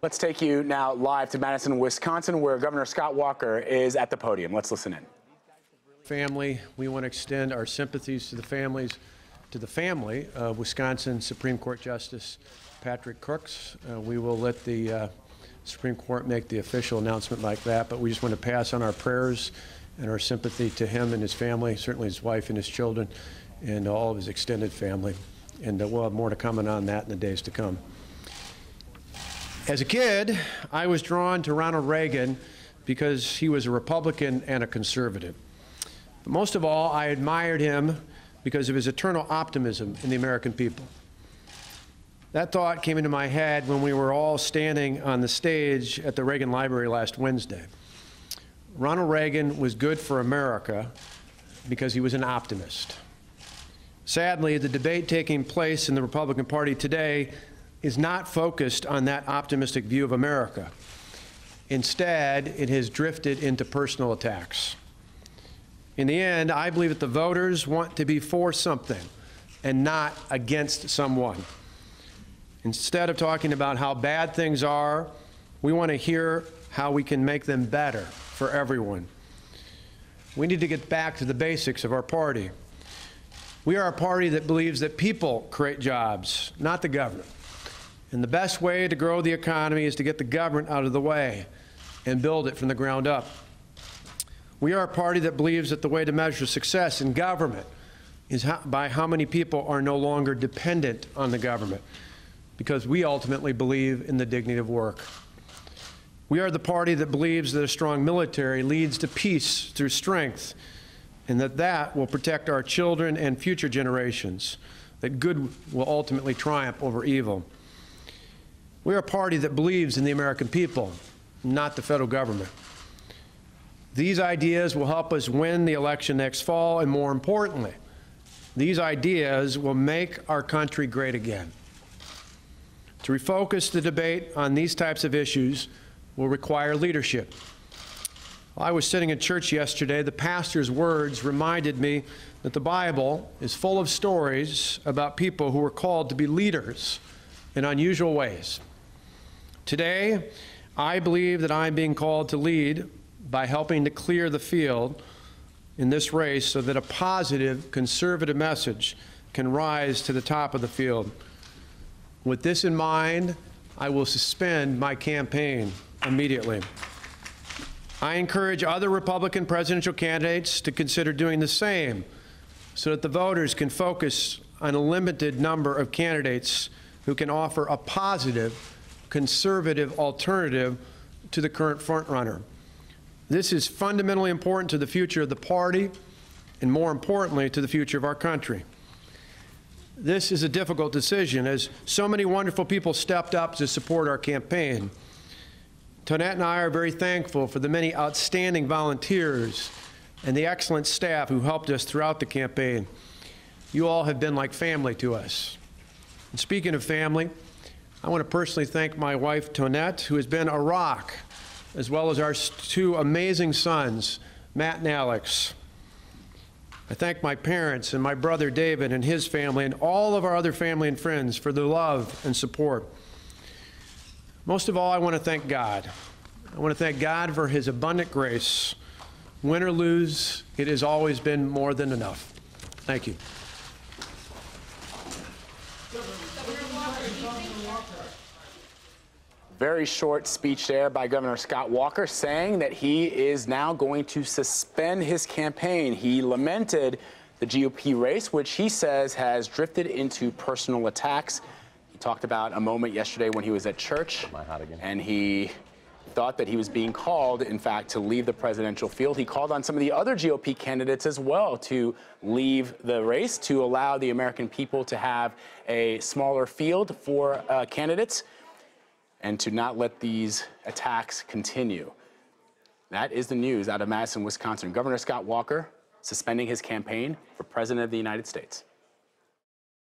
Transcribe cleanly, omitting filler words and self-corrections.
Let's take you now live to Madison, Wisconsin, where Governor Scott Walker is at the podium. Let's listen in. Family, we want to extend our sympathies to the family of Wisconsin Supreme Court Justice Patrick Crooks. We will let the Supreme Court make the official announcement like that, but we just want to pass on our prayers and our sympathy to him and his family, certainly his wife and his children, and all of his extended family. And we'll have more to comment on that in the days to come. As a kid, I was drawn to Ronald Reagan because he was a Republican and a conservative. But most of all, I admired him because of his eternal optimism in the American people. That thought came into my head when we were all standing on the stage at the Reagan Library last Wednesday. Ronald Reagan was good for America because he was an optimist. Sadly, the debate taking place in the Republican Party today is not focused on that optimistic view of America. Instead, it has drifted into personal attacks. In the end, I believe that the voters want to be for something and not against someone. Instead of talking about how bad things are, we want to hear how we can make them better for everyone. We need to get back to the basics of our party. We are a party that believes that people create jobs, not the government. And the best way to grow the economy is to get the government out of the way and build it from the ground up. We are a party that believes that the way to measure success in government is by how many people are no longer dependent on the government, because we ultimately believe in the dignity of work. We are the party that believes that a strong military leads to peace through strength, and that will protect our children and future generations, that good will ultimately triumph over evil. We are a party that believes in the American people, not the federal government. These ideas will help us win the election next fall, and more importantly, these ideas will make our country great again. To refocus the debate on these types of issues will require leadership. While I was sitting in church yesterday, the pastor's words reminded me that the Bible is full of stories about people who were called to be leaders in unusual ways. Today, I believe that I'm being called to lead by helping to clear the field in this race so that a positive, conservative message can rise to the top of the field. With this in mind, I will suspend my campaign immediately. I encourage other Republican presidential candidates to consider doing the same so that the voters can focus on a limited number of candidates who can offer a positive, conservative alternative to the current frontrunner. This is fundamentally important to the future of the party and, more importantly, to the future of our country. This is a difficult decision, as so many wonderful people stepped up to support our campaign. Tonette and I are very thankful for the many outstanding volunteers and the excellent staff who helped us throughout the campaign. You all have been like family to us. And speaking of family, I want to personally thank my wife, Tonette, who has been a rock, as well as our two amazing sons, Matt and Alex. I thank my parents and my brother David and his family and all of our other family and friends for their love and support. Most of all, I want to thank God. I want to thank God for his abundant grace. Win or lose, it has always been more than enough. Thank you. Very short speech there by Governor Scott Walker saying that he is now going to suspend his campaign. He lamented the GOP race, which he says has drifted into personal attacks. He talked about a moment yesterday when he was at church, and he thought that he was being called, in fact, to leave the presidential field. He called on some of the other GOP candidates as well to leave the race, to allow the American people to have a smaller field for candidates, and to not let these attacks continue. That is the news out of Madison, Wisconsin. Governor Scott Walker suspending his campaign for President of the United States.